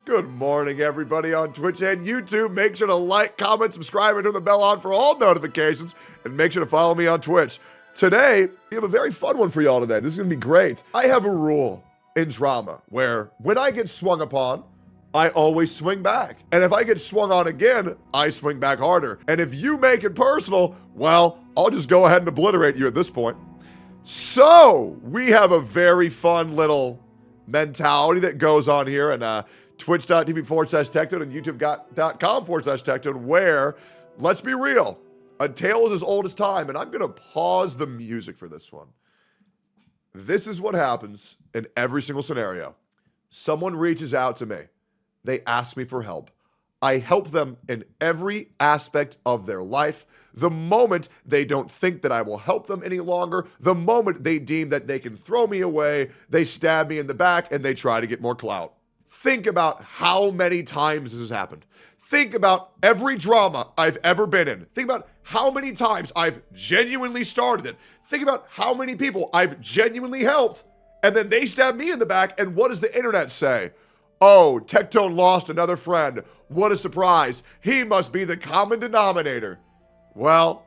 Good morning, everybody on Twitch and YouTube. Make sure to like, comment, subscribe, and turn the bell on for all notifications. And make sure to follow me on Twitch. Today, we have a very fun one for y'all today. This is going to be great. I have a rule in drama where when I get swung upon, I always swing back. And if I get swung on again, I swing back harder. And if you make it personal, well, I'll just go ahead and obliterate you at this point. So, we have a very fun little mentality that goes on here and twitch.tv/Tectone and youtube.com/Tectone, where, let's be real, a tale is as old as time, and I'm going to pause the music for this one. This is what happens in every single scenario. Someone reaches out to me. They ask me for help. I help them in every aspect of their life. The moment they don't think that I will help them any longer, the moment they deem that they can throw me away, they stab me in the back and they try to get more clout. Think about how many times this has happened. Think about every drama I've ever been in. Think about how many times I've genuinely started it. Think about how many people I've genuinely helped, and then they stab me in the back, and what does the internet say? Oh, Tectone lost another friend. What a surprise. He must be the common denominator. Well,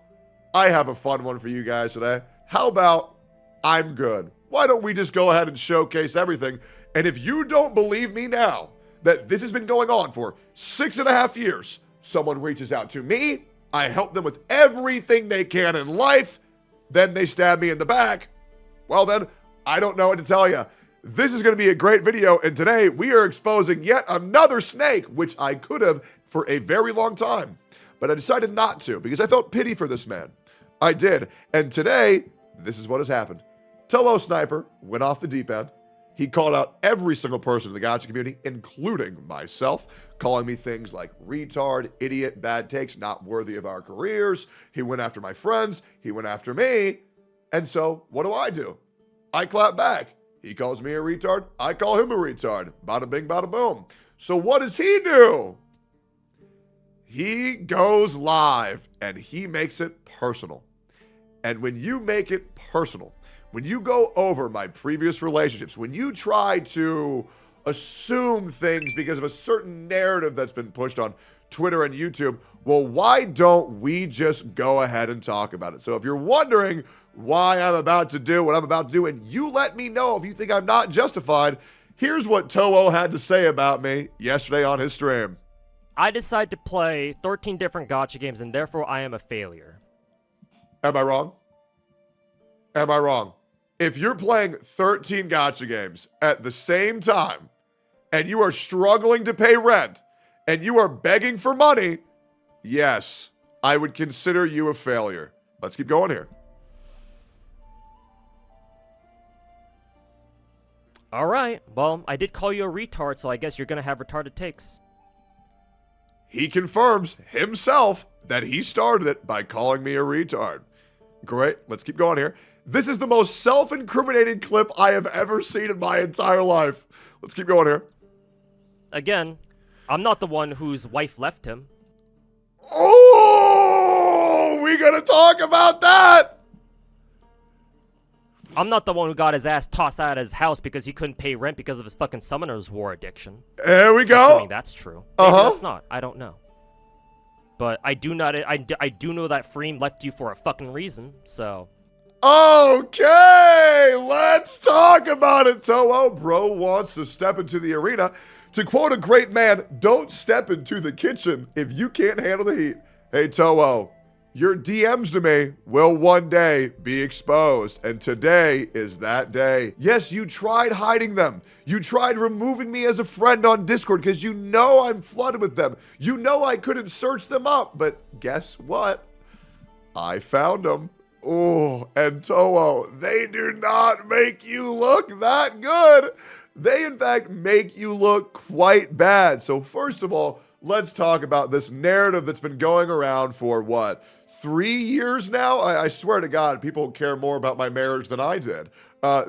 I have a fun one for you guys today. How about I'm good? Why don't we just go ahead and showcase everything? And if you don't believe me now that this has been going on for 6.5 years, someone reaches out to me, I help them with everything they can in life, then they stab me in the back, well then, I don't know what to tell you. This is going to be a great video, and today we are exposing yet another snake, which I could have for a very long time. But I decided not to because I felt pity for this man. I did, and today, this is what has happened. Toho Sniper went off the deep end. He called out every single person in the gotcha community, including myself, calling me things like retard, idiot, bad takes, not worthy of our careers. He went after my friends. He went after me. And so what do? I clap back. He calls me a retard. I call him a retard. Bada bing, bada boom. So what does he do? He goes live and he makes it personal. And when you make it personal, when you go over my previous relationships, when you try to assume things because of a certain narrative that's been pushed on Twitter and YouTube, well, why don't we just go ahead and talk about it? So if you're wondering why I'm about to do what I'm about to do, and you let me know if you think I'm not justified, here's what Toho had to say about me yesterday on his stream. I decided to play 13 different gacha games, and therefore I am a failure. Am I wrong? Am I wrong? If you're playing 13 gacha games at the same time, and you are struggling to pay rent, and you are begging for money, yes, I would consider you a failure. Let's keep going here. Alright, well, I did call you a retard, so I guess you're gonna have retarded takes. He confirms himself that he started it by calling me a retard. Great, let's keep going here. This is the most self-incriminating clip I have ever seen in my entire life. Let's keep going here. Again, I'm not the one whose wife left him. Oh, we gotta talk about that. I'm not the one who got his ass tossed out of his house because he couldn't pay rent because of his fucking Summoner's War addiction. There we go. Assuming that's true. Maybe that's not. I don't know. But I do not. I do know that Freem left you for a fucking reason. So. Okay, let's talk about it, Toho. Bro wants to step into the arena. To quote a great man, don't step into the kitchen if you can't handle the heat. Hey, Toho, your DMs to me will one day be exposed, and today is that day. Yes, you tried hiding them. You tried removing me as a friend on Discord because you know I'm flooded with them. You know I couldn't search them up, but guess what? I found them. Oh, and Toho, they do not make you look that good. They, in fact, make you look quite bad. So first of all, let's talk about this narrative that's been going around for, what, 3 years now. I swear to God, people care more about my marriage than I did.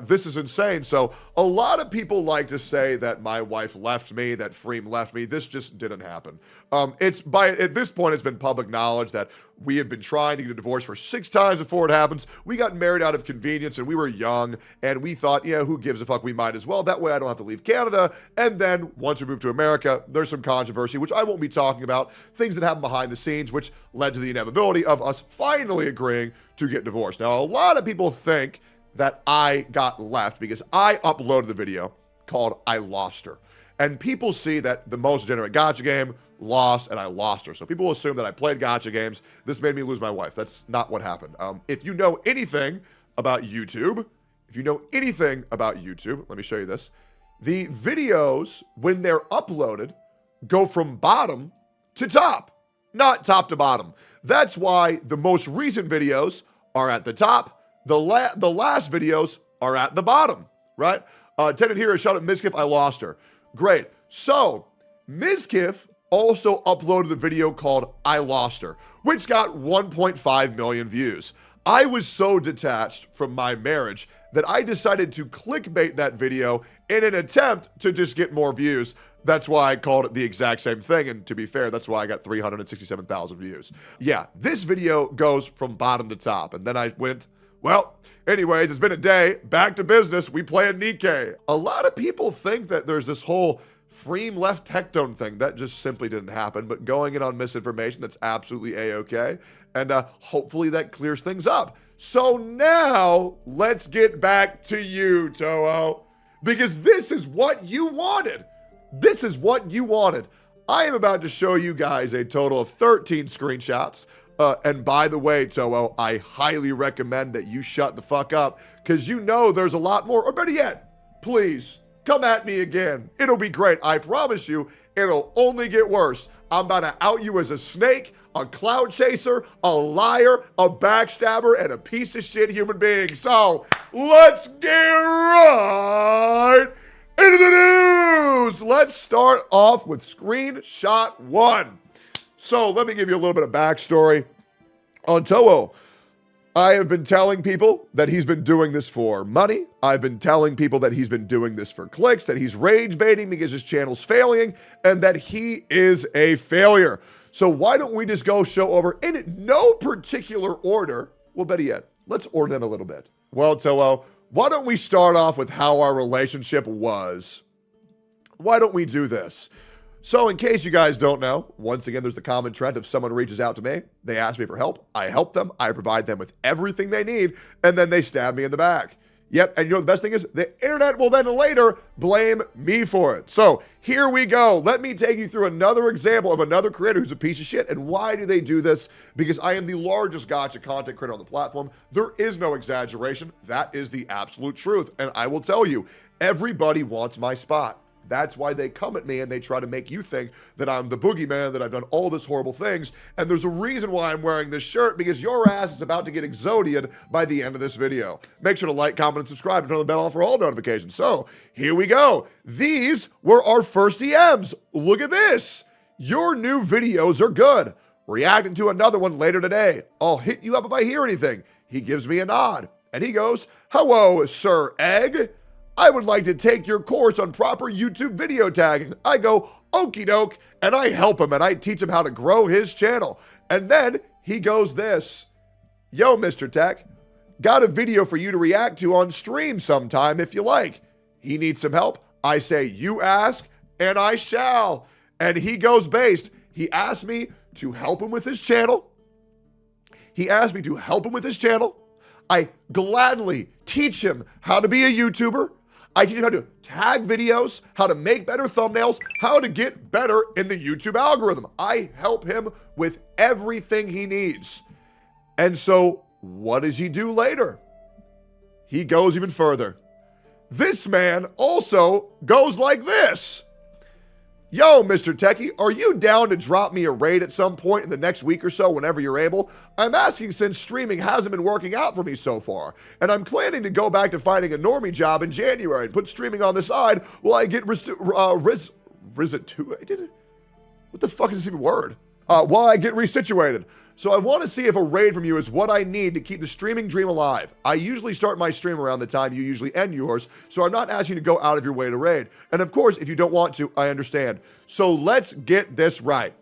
This is insane. So a lot of people like to say that my wife left me, that Freem left me. This just didn't happen. At this point, it's been public knowledge that we had been trying to get a divorce for 6 times before it happens. We got married out of convenience and we were young and we thought, yeah, who gives a fuck? We might as well. That way I don't have to leave Canada. And then once we moved to America, there's some controversy, which I won't be talking about, things that happened behind the scenes, which led to the inevitability of us finally agreeing to get divorced. Now, a lot of people think that I got left because I uploaded the video called I Lost Her. And people see that the most degenerate gacha game lost and I lost her. So people assume that I played gacha games. This made me lose my wife. That's not what happened. If you know anything about YouTube, let me show you this. The videos, when they're uploaded, go from bottom to top, not top to bottom. That's why the most recent videos are at the top. The last videos are at the bottom, right? Tenant here, shout out Mizkif, I lost her. Great. So, Mizkif also uploaded the video called I Lost Her, which got 1.5 million views. I was so detached from my marriage that I decided to clickbait that video in an attempt to just get more views. That's why I called it the exact same thing. And to be fair, that's why I got 367,000 views. Yeah, this video goes from bottom to top. And then I went, well, anyways, it's been a day. Back to business. We play a Nikkei. A lot of people think that there's this whole Freem left Tectone thing. That just simply didn't happen. But going in on misinformation, that's absolutely A-okay. And hopefully that clears things up. So now, let's get back to you, Toho. Because this is what you wanted. This is what you wanted. I am about to show you guys a total of 13 screenshots. And by the way, Toho, I highly recommend that you shut the fuck up because you know there's a lot more. Or better yet, please come at me again. It'll be great. I promise you, it'll only get worse. I'm about to out you as a snake, a cloud chaser, a liar, a backstabber, and a piece of shit human being. So let's get right into the news. Let's start off with screenshot 1. So let me give you a little bit of backstory on Toho. I have been telling people that he's been doing this for money. I've been telling people that he's been doing this for clicks, that he's rage baiting because his channel's failing, and that he is a failure. So why don't we just go show over in no particular order? Well, better yet, let's order them a little bit. Well, Toho, why don't we start off with how our relationship was? Why don't we do this? So in case you guys don't know, once again, there's the common trend of someone reaches out to me, they ask me for help, I help them, I provide them with everything they need, and then they stab me in the back. Yep, and you know what the best thing is? The internet will then later blame me for it. So here we go. Let me take you through another example of another creator who's a piece of shit. And why do they do this? Because I am the largest gacha content creator on the platform. There is no exaggeration. That is the absolute truth. And I will tell you, everybody wants my spot. That's why they come at me and they try to make you think that I'm the boogeyman, that I've done all this horrible things. And there's a reason why I'm wearing this shirt, because your ass is about to get exodiated by the end of this video. Make sure to like, comment, and subscribe and turn the bell on for all notifications. So here we go. These were our first DMs. Look at this. Your new videos are good. Reacting to another one later today. I'll hit you up if I hear anything. He gives me a nod. And he goes, hello, Sir Egg. I would like to take your course on proper YouTube video tagging. I go, okie doke, and I help him and I teach him how to grow his channel. And then he goes this, yo, Mr. Tech, got a video for you to react to on stream sometime if you like. He needs some help. I say, you ask and I shall. And he goes based. He asked me to help him with his channel. I gladly teach him how to be a YouTuber. I teach him how to tag videos, how to make better thumbnails, how to get better in the YouTube algorithm. I help him with everything he needs. And so what does he do later? He goes even further. This man also goes like this. Yo, Mr. Techie, are you down to drop me a raid at some point in the next week or so whenever you're able? I'm asking since streaming hasn't been working out for me so far, and I'm planning to go back to finding a normie job in January and put streaming on the side while I get what the fuck is this even word? while I get resituated. So I want to see if a raid from you is what I need to keep the streaming dream alive. I usually start my stream around the time you usually end yours, so I'm not asking you to go out of your way to raid. And of course, if you don't want to, I understand. So let's get this right.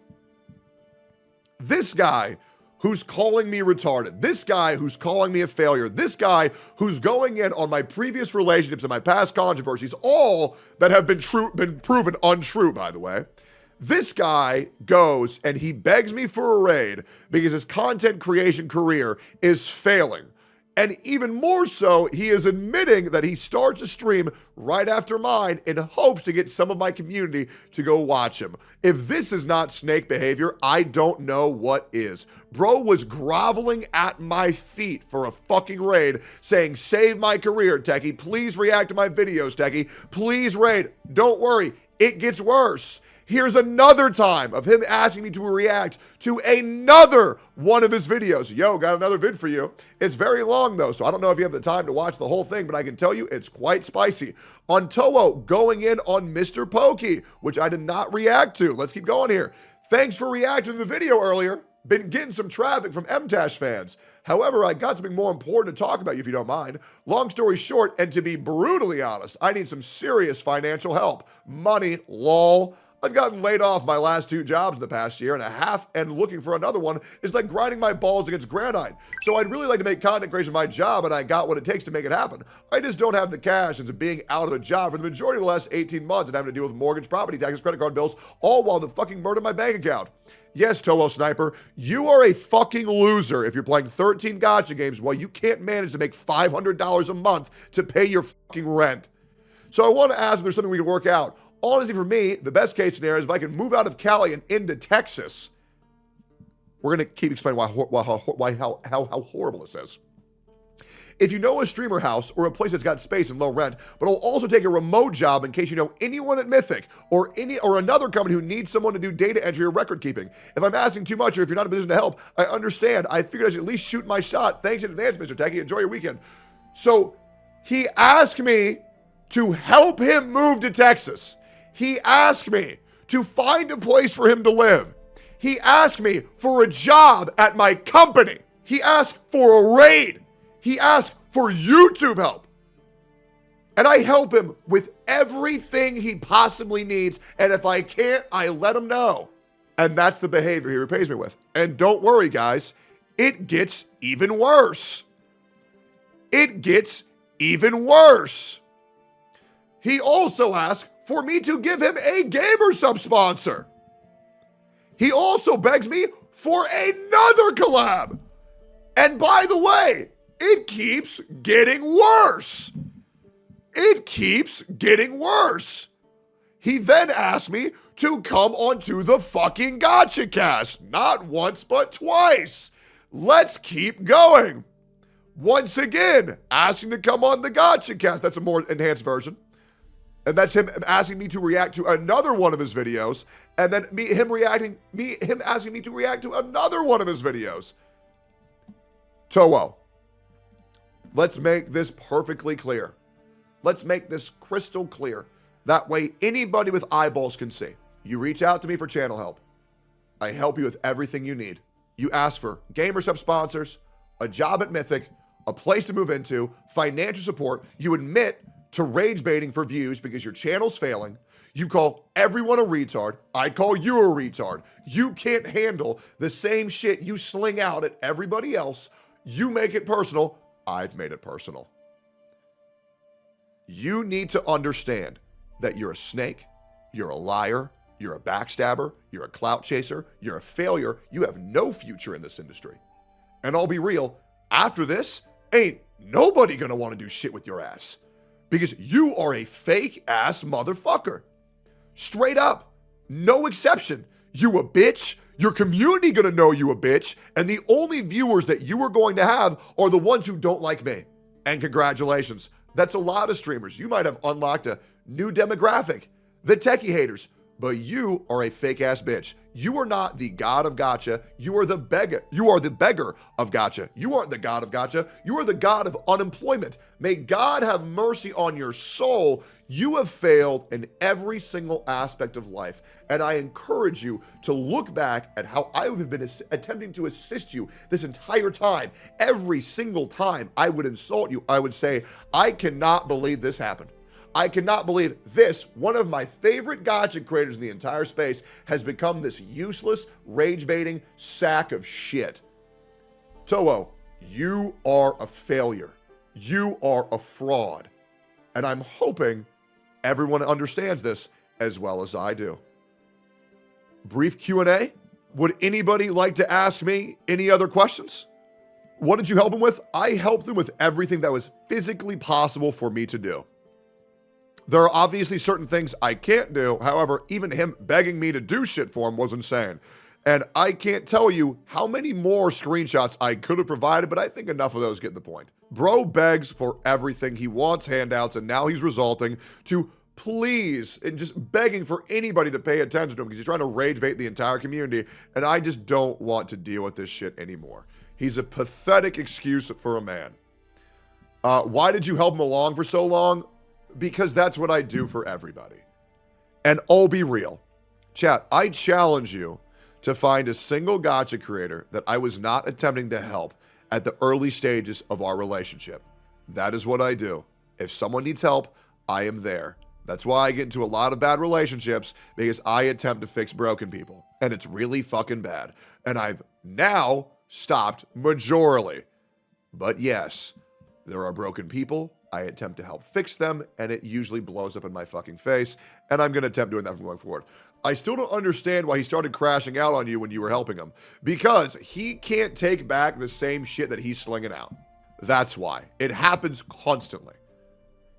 This guy who's calling me retarded, this guy who's calling me a failure, this guy who's going in on my previous relationships and my past controversies, all that have been proven untrue, by the way. This guy goes and he begs me for a raid because his content creation career is failing. And even more so, he is admitting that he starts a stream right after mine in hopes to get some of my community to go watch him. If this is not snake behavior, I don't know what is. Bro was groveling at my feet for a fucking raid, saying, save my career, Techie. Please react to my videos, Techie. Please raid. Don't worry, it gets worse. Here's another time of him asking me to react to another one of his videos. Yo, got another vid for you. It's very long though, so I don't know if you have the time to watch the whole thing, but I can tell you it's quite spicy. On Toho, going in on Mr. Pokey, which I did not react to. Let's keep going here. Thanks for reacting to the video earlier. Been getting some traffic from MTash fans. However, I got something more important to talk about you if you don't mind. Long story short, and to be brutally honest, I need some serious financial help. Money, lol. I've gotten laid off my last 2 jobs in the past year and a half, and looking for another one is like grinding my balls against granite. So I'd really like to make content creation my job, and I got what it takes to make it happen. I just don't have the cash into being out of a job for the majority of the last 18 months and having to deal with mortgage, property taxes, credit card bills, all while the fucking murder my bank account. Yes, Toho Sniper, you are a fucking loser if you're playing 13 gacha games while you can't manage to make $500 a month to pay your fucking rent. So I want to ask if there's something we can work out. Honestly, for me, the best case scenario is if I can move out of Cali and into Texas. We're going to keep explaining how horrible this is. If you know a streamer house or a place that's got space and low rent, but I'll also take a remote job in case you know anyone at Mythic or another company who needs someone to do data entry or record keeping. If I'm asking too much or if you're not in a position to help, I understand. I figured I should at least shoot my shot. Thanks in advance, Mr. Techie. Enjoy your weekend. So he asked me to help him move to Texas. He asked me to find a place for him to live. He asked me for a job at my company. He asked for a raid. He asked for YouTube help. And I help him with everything he possibly needs. And if I can't, I let him know. And that's the behavior he repays me with. And don't worry, guys, it gets even worse. It gets even worse. He also asked for me to give him a gamer sub sponsor. He also begs me for another collab. And by the way, it keeps getting worse. It keeps getting worse. He then asked me to come onto the fucking Gotcha Cast. Not once, but twice. Let's keep going. Once again, asking to come on the Gotcha Cast. That's a more enhanced version. And that's him asking me to react to another one of his videos. And then him asking me to react to another one of his videos. Toho, let's make this perfectly clear. Let's make this crystal clear. That way anybody with eyeballs can see. You reach out to me for channel help. I help you with everything you need. You ask for gamer sub sponsors, a job at Mythic, a place to move into, financial support. You admit to rage baiting for views because your channel's failing. You call everyone a retard. I call you a retard. You can't handle the same shit you sling out at everybody else. You make it personal. I've made it personal. You need to understand that you're a snake, you're a liar, you're a backstabber, you're a clout chaser, you're a failure. You have no future in this industry. And I'll be real, after this, ain't nobody gonna wanna do shit with your ass. Because you are a fake ass motherfucker. Straight up. No exception. You a bitch. Your community gonna know you a bitch. And the only viewers that you are going to have are the ones who don't like me. And congratulations. That's a lot of streamers. You might have unlocked a new demographic. The techie haters. but you are a fake ass bitch. You are not the god of gacha. You are the beggar. You are the beggar of gacha. You aren't the god of gacha. You are the god of unemployment. May God have mercy on your soul. You have failed in every single aspect of life. And I encourage you to look back at how I have been attempting to assist you this entire time. Every single time I would insult you, I would say, I cannot believe this happened. I cannot believe this, one of my favorite gacha creators in the entire space, has become this useless, rage-baiting sack of shit. Toho, you are a failure. You are a fraud. And I'm hoping everyone understands this as well as I do. Brief Q&A. Would anybody like to ask me any other questions? What did you help him with? I helped him with everything that was physically possible for me to do. There are obviously certain things I can't do. However, even him begging me to do shit for him was insane. And I can't tell you how many more screenshots I could have provided, but I think enough of those get the point. Bro begs for everything. He wants handouts, and now he's resorting to please and just begging for anybody to pay attention to him because he's trying to rage bait the entire community, and I just don't want to deal with this shit anymore. He's a pathetic excuse for a man. Why did you help him along for so long? Because that's what I do for everybody. And I'll be real. Chat, I challenge you to find a single gacha creator that I was not attempting to help at the early stages of our relationship. That is what I do. If someone needs help, I am there. That's why I get into a lot of bad relationships, because I attempt to fix broken people. And it's really fucking bad. And I've now stopped majorly. But yes, there are broken people. I attempt to help fix them, and it usually blows up in my fucking face, and I'm going to attempt doing that from going forward. I still don't understand why he started crashing out on you when you were helping him, because he can't take back the same shit that he's slinging out. That's why. It happens constantly.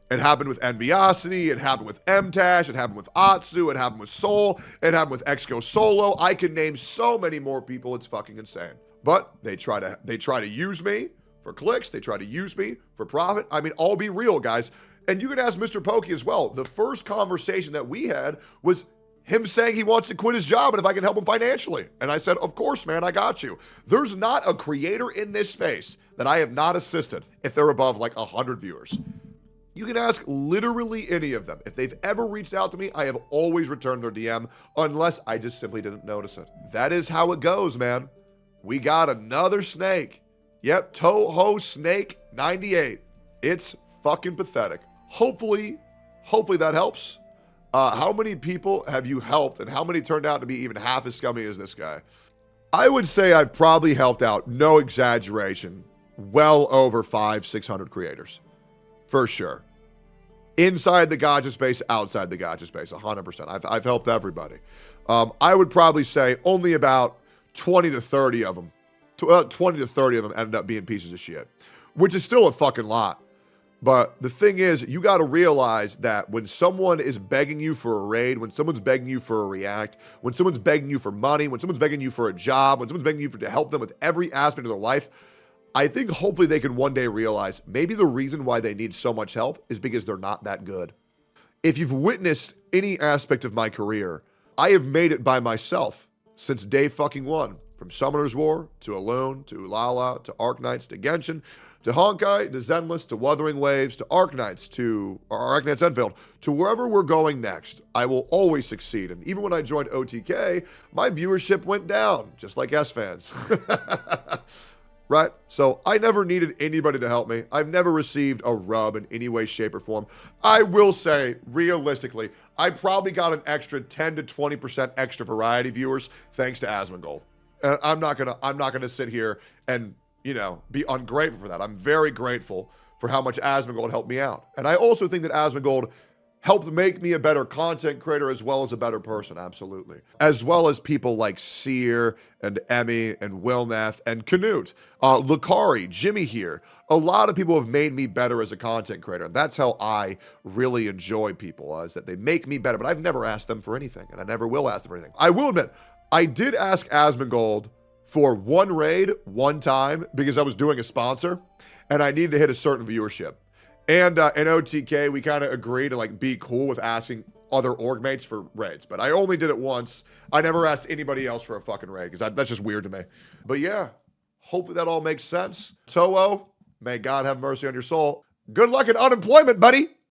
It happened with Enviosity, it happened with Mtash, it happened with Atsu, it happened with Soul, it happened with Exco Solo. I can name so many more people, it's fucking insane. But they try to use me for clicks, they try to use me for profit. I mean, I'll be real, guys. And you can ask Mr. Pokey as well. The first conversation that we had was him saying he wants to quit his job and if I can help him financially. And I said, of course, man, I got you. There's not a creator in this space that I have not assisted if they're above like 100 viewers. You can ask literally any of them. If they've ever reached out to me, I have always returned their DM unless I just simply didn't notice it. That is how it goes, man. We got another snake. Yep, Toho Snake 98. It's fucking pathetic. Hopefully that helps. How many people have you helped and how many turned out to be even half as scummy as this guy? I would say I've probably helped out, no exaggeration, well over 500-600 creators. For sure. Inside the gacha space, outside the gacha space, 100%. I've helped everybody. I would probably say only about 20 to 30 of them ended up being pieces of shit, which is still a fucking lot. But the thing is, you got to realize that when someone is begging you for a raid, when someone's begging you for a react, when someone's begging you for money, when someone's begging you for a job, when someone's begging you to help them with every aspect of their life, I think hopefully they can one day realize maybe the reason why they need so much help is because they're not that good. If you've witnessed any aspect of my career, I have made it by myself since day fucking one. From Summoner's War, to Alone, to Lala, to Arknights, to Genshin, to Honkai, to Zenless, to Wuthering Waves, to Arknights, to Arknights Unveiled, to wherever we're going next, I will always succeed. And even when I joined OTK, my viewership went down, just like S-fans. Right? So I never needed anybody to help me. I've never received a rub in any way, shape, or form. I will say, realistically, I probably got an extra 10 to 20% extra variety viewers thanks to Asmongold. And I'm not gonna sit here and, be ungrateful for that. I'm very grateful for how much Asmongold helped me out. And I also think that Asmongold helped make me a better content creator as well as a better person, absolutely. As well as people like Seer and Emmy and Wilneth and Canute, Lucari, Jimmy here. A lot of people have made me better as a content creator. And that's how I really enjoy people, is that they make me better. But I've never asked them for anything, and I never will ask them for anything. I will admit, I did ask Asmongold for one raid one time because I was doing a sponsor and I needed to hit a certain viewership. And in OTK, we kind of agreed to be cool with asking other org mates for raids, but I only did it once. I never asked anybody else for a fucking raid because that's just weird to me. But yeah, hopefully that all makes sense. Toho, may God have mercy on your soul. Good luck in unemployment, buddy.